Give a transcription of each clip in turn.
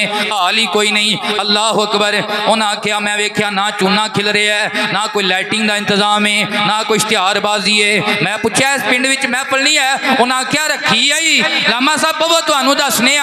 हाल ही कोई नहीं। अल्लाह अकबर। उन्हें आख्या मैं वेख्या ना चूना खिल रहा है, ना कोई लाइटिंग का इंतजाम है, ना कोई इश्तिहारबाजी है। मैं पूछा इस पिंड में महफिल नहीं है? उन्हें आख्या रखी है ही। लामा साहब बवो तुहानू दसने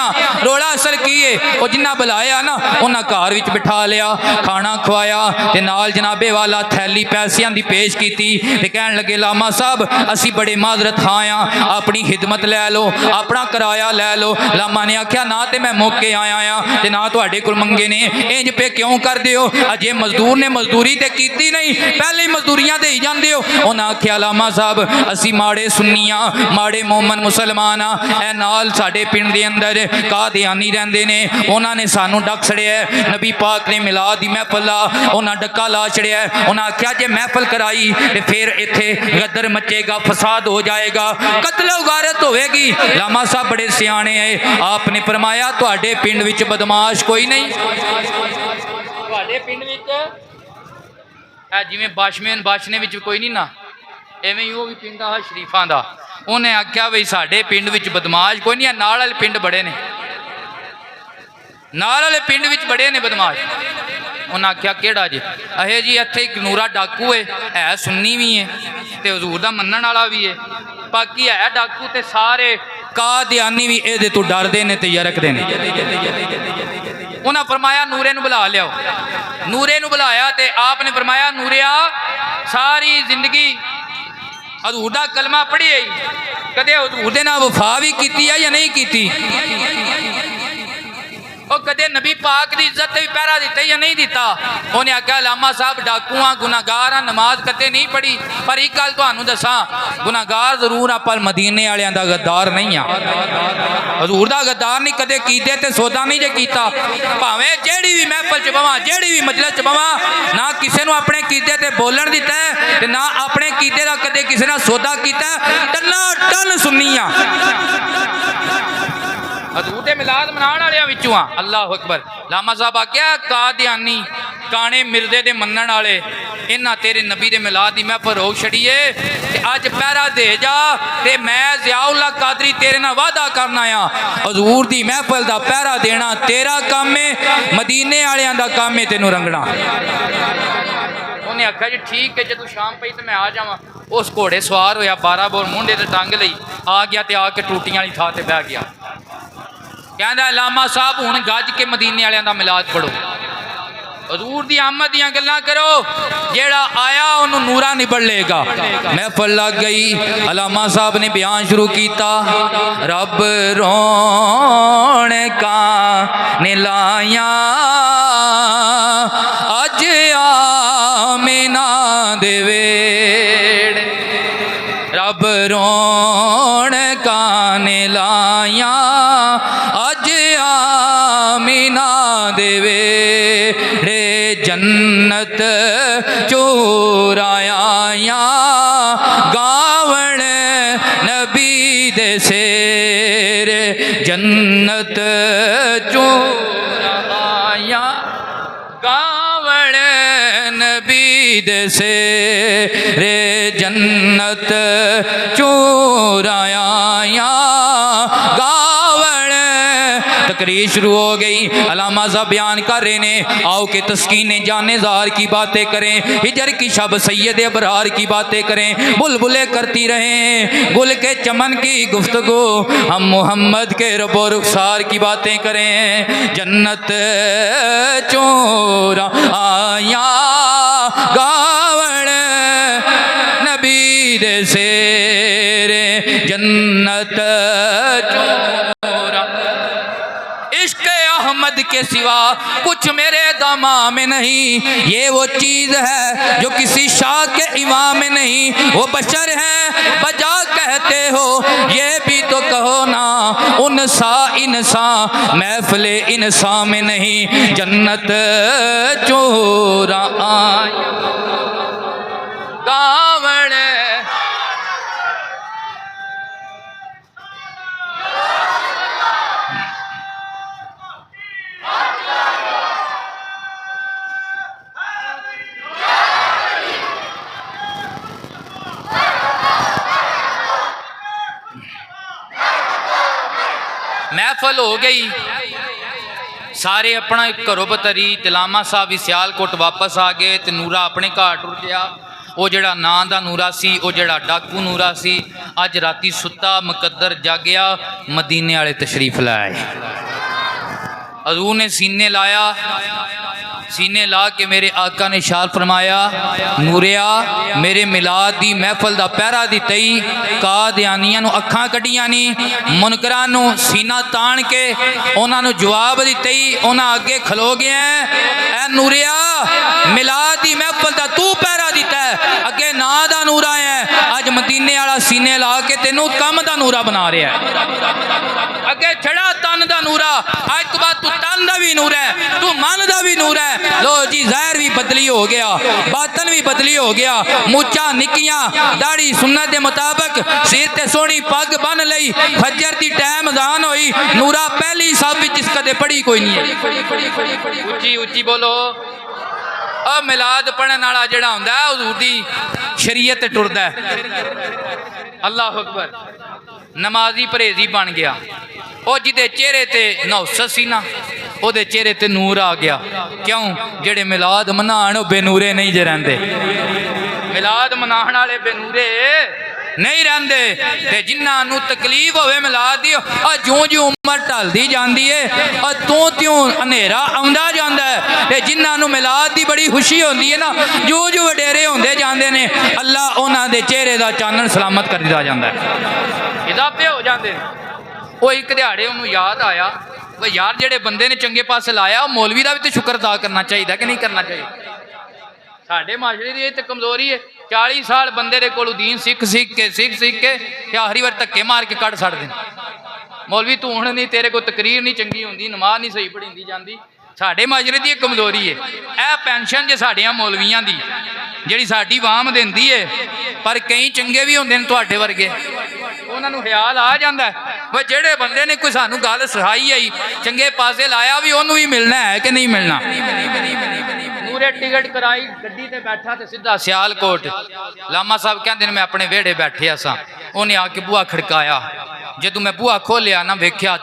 रोला असल की है। वो जिन्ना बुलाया ना उन्हें घर विच बिठा लिया, खाना खवाया ते नाल जनाबे वाला थैली पैसों की पेश की ते कहन लगे लामा साहब असी बड़े माजरत खां आ, अपनी खिदमत लै लो, अपना किराया लै लो। लामा ने आख्या ना तो मैं मौके आया आ ते ना तुहाडे कोल मंगे ने, इंज पे क्यों कर दे हो? अजे मजदूर ने मजदूरी तो की नहीं, पहले ही मजदूरियां दे जाते हो। उन्हें आख्या लामा साहब असी माड़े सुन्नी आ, माड़े मोमन मुसलमान आ, ए नाल साडे पिंड दे अंदर कादियानी रहंदे ने, उन्होंने सानू डक छड़िया। नबी पाक ने मिलाद दी महफिल आ उन्हें डक्का ला छड़िया। उन्हें आख्या जे महफिल कराई तो फिर इत्थे गदर मचेगा, फसाद हो जाएगा, कत्ल गारत होएगी। लामा साहब बड़े सियाने है, आपने फरमाया तुहाडे पिंड विच बदमाश कोई नहीं। तुहाडे पिंड विच जिवें बाशमेन बाशने विच कोई नहीं ना, एवें ही वो भी पिंड आ शरीफां दा। उन्हें आख्या बई साडे पिंड विच बदमाश कोई नहीं, नाल वाले पिंड बड़े ने, नाल वाले पिंड विच बड़े ने बदमाश। उन्हें आख्या केड़ा जी? अहे जी इत्थे एक नूरा डाकू है सुन्नी भी है ते हजूर दा मन्नण वाला भी है, बाकी है डाकू ते सारे कादियानी भी ये तो डरते हैं तो यरकते हैं। उन्हें फरमाया नूरे नूं बुला लियाओ। नूरे नूं बुलाया तो आपने फरमाया नूरिया सारी जिंदगी हजूर दा कलमा पढ़ी है, कदे हजूर दे नाल वफा भी की है या नहीं की? और कदे नबी पाक की इज्जत भी पहरा दिता या नहीं दिता? उन्हें आख्या लामा साहब डाकू हाँ, गुनाहगार हाँ, नमाज कदे नहीं पढ़ी, पर एक गल तुहानू दसा गुनाहगार जरूर आ पर मदीने वालियां दा गद्दार नहीं आ। हजूर दा गद्दार नहीं कदे कीते ते सौदा नहीं जे कीता। भावें जेड़ी भी महफिल च बवां, जेड़ी भी मजलिस च बवां, ना किसी नू अपने कीते ते बोलन दिता है ते ना अपने कीते दा कदे किसी नाल सौदा कीता। टन्ना टन सुन्नी आ, हजूर दे मिलाद मनाण वालियां विचों आ। अल्लाह अकबर। लामा साहब आख्या कादियानी काने मिर्दे दे मन्नण वाले इन्हां तेरे नबी दे मिलाद दी महफिल रोक छड़ीए ते अज पहरा दे जा ते मैं ज़ियाउल्लाह कादरी तेरे नाल वादा करना आ, हजूर दी महफिल दा पहरा देना तेरा काम है, मदीने वालियां दा काम है तेनू रंगना। उन्हें आख्या जी ठीक है, जो शाम पई तो मैं आ जावां। उस घोड़े सवार होया, 12 बोर मुंडे ते टंग लई, आ गया ते आके टूटियां वाली थां ते बह गया। कहता लामा साहब हुण गज के मदीने वालियां दा मिलाद पढ़ो, हजूर दी आमद दियां गल्लां करो, जेड़ा आया उन्हों नूरा निबड़ लेगा। महफिल लग गई। लामा साहब ने बयान शुरू किया, रब रौनका ने लाया अज आमिना दे वेड़े, रब रौनका ने लाया अज आमिना दे वेड़े, जन्नत चोराया गावण नबी दे सेरे, जन्नत चोराया गावण नबी दे सेरे, जन्नत चोराया गावण। तकरीर शुरू हो गई। अलामा साहब बयान कर रहे हैं, आओ के तस्कीने जानेजार की बातें करें, हिजर की शब सैयद अबरार की बातें करें, बुलबुलें करती रहें गुल के चमन की गुफ्तगू, हम मोहम्मद के रबो रुखसार की बातें करें। जन्नत चोरा आया गावण नबी दे सेरे, जन्नत चोरा। इश्क़ अहमद के सिवा कुछ मेरे दामा में नहीं, ये वो चीज़ है जो किसी शाह के इमाम में नहीं। वो बशर है बजा कहते हो ये भी तो कहो ना, उनसा इंसा महफिल इंसा में नहीं। जन्नत चोरा आया गावण। महफिल हो गई, सारे अपना घरों बतरी ते लामा साहब भी सियालकोट वापस आ गए ते नूरा अपने घर टुर गया। वो जड़ा नां दा नूरा सी, वो जड़ा डाकू नूरा सी, अज राती सुता मुकद्दर जागया, मदीने वाले तशरीफ लाए। हजूर ने सीने लाया, सीने ला के मेरे आका ने इरशाद फरमाया, नूरिया मेरे मिलाद दी महफल दा पहरा दिता ही, कादियानियां नूं अखां कड्डियां नी, मुनकरां नूं सीना तान के उन्हां नूं जवाब दिता ही, उन्हां अगे खलो गया ऐ नूरिया मिलाद दी महफल दा तू पहरा दिता है, अगे ना दा नूरा है, अज मदीने वाला सीने ला के तेनों कम दा नूरा बना रहा है। अगे छड़ा तन दा नूरा, अज तो बाद तू तन दा भी नूर है, तू मन दा भी नूर है। लो जी ज़ाहिर भी बदली हो गया, बातन भी बदली हो गया, मुछां निक्कियां, दाढ़ी सुन्नत के मुताबिक, सिर ते सोहनी पग बन लई, फजर दी टाइम अज़ान होई, नूरा पहली सब जिस कदे पढ़ी कोई नहीं है। उच्ची उच्ची बोलो। अब मिलाद पढ़ने वाला जड़ा हुंदा है हुजूर दी शरीयत टुरदा है। अल्लाह अकबर। नमाजी परहेजी बन गया। और जिदे चेहरे ते नौसत सी ना, ਉਹਦੇ चेहरे ते नूर आ गया। क्यों? जेड़े मिलाद मनाण बेनूरे नहीं जे रहिंदे, मिलाद मनाण वाले बेनूरे नहीं रहिंदे। ते जिन्हां नूं तकलीफ होवे मिलाद दी, ज्यों ज्यों उम्र ढलदी जांदी है त्यों त्यों हनेरा आउंदा जांदा है। ते जिन्हां नूं मिलाद दी बड़ी खुशी होंदी है ना, जो जो वडेरे होंदे जांदे ने, अल्लाह उन्हां दे चेहरे दा चानण सलामत करदा जांदा है, इजाफे हो जांदे ने। वो एक दिहाड़े उन्होंने याद आया, वो यार जेड़े बंदे ने चंगे पासे लाया, मौलवी का भी तो शुक्र अदा करना चाहिए कि नहीं करना चाहिए। साढ़े माशरे की तो कमजोरी है, 40 साल बंदे के कोलों दीन सीख के आखिरी बार धक्के मार के कढ़ छड़ दें। मौलवी तू हुण नहीं, तेरे को तकरीर नहीं चंगी होंदी, नमाज नहीं सही पढ़ी जाती। साढ़े माशरे की कमजोरी है। यह पेंशन जो साड़ियाँ मौलवियां की जी साड़ी वाम देंदी है, पर कई चंगे भी होंदे ने तुहाडे वर्गे, उन्होंने ख्याल आ जाता है भाई जेड़े बंदे ने कोई सानू गल सिखाई आई, चंगे पासे लाया भी, उन्होंने भी मिलना है कि नहीं मिलना। पूरे टिकट कराई, गड्डी ते बैठा ते सीधा सियालकोट। लामा साहब कहते मैं अपने वेड़े बैठे असा, उन्हें आके बुआ खड़काया। जदों मैं बुआ खोलिया ना, वेख्या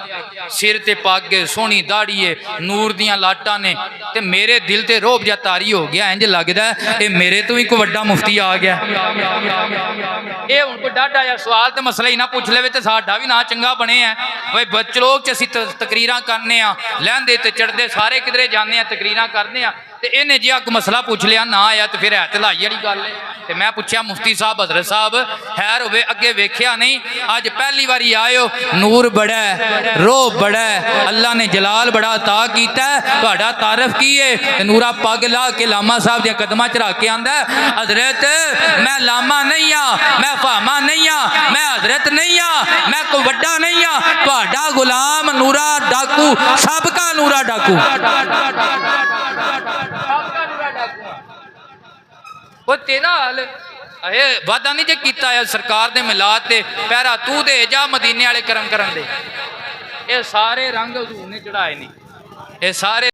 सिर ते पग, सोहनी दाढ़ी है, नूर दियां लाटां ने, ते मेरे दिल ते रोब जा तारी हो गया। इंज लगदा है मेरे तो भी कोई वड्डा मुफ्ती आ गया। ये हुण कोई डाढा जिहा सवाल ते मसला ही ना पूछ लेवे ते साडा भी ना चंगा बने है। भाई बचलोक च असीं तकरीरां करने आ, लैंदे ते चढ़दे सारे किधरे जाने आ, तकरीरां करने आ, ते इन्हें जिहा मसला पूछ लिया ना आया तो फिर है ते लाई वाली गल है। ते मैं पूछया मुफ्ती साहब, हजरत साहब खैर होवे, अगे वेख्या नहीं, अज पहली बारी आयो, नूर बड़ा है, रोह बड़ा है, अल्लाह ने जलाल बड़ा अता कीता है, तुहाडा तारफ की है। नूरा पग ला के लामा साहब दे कदमां च रख के आंदा, हजरत मैं लामा नहीं आ, मैं फामा नहीं आ, मैं हजरत नहीं आ, मैं कोई वड्डा नहीं आ, तुहाडा गुलाम नूरा डाकू, सबका नूरा डाकू। वो तेरा हाल अरे वादा नहीं जे कीता है सरकार दे मिलाद ते पहरा तू दे जा, मदीने वाले करम करन दे। ये सारे रंग हजूर ने चढ़ाए नहीं, ये सारे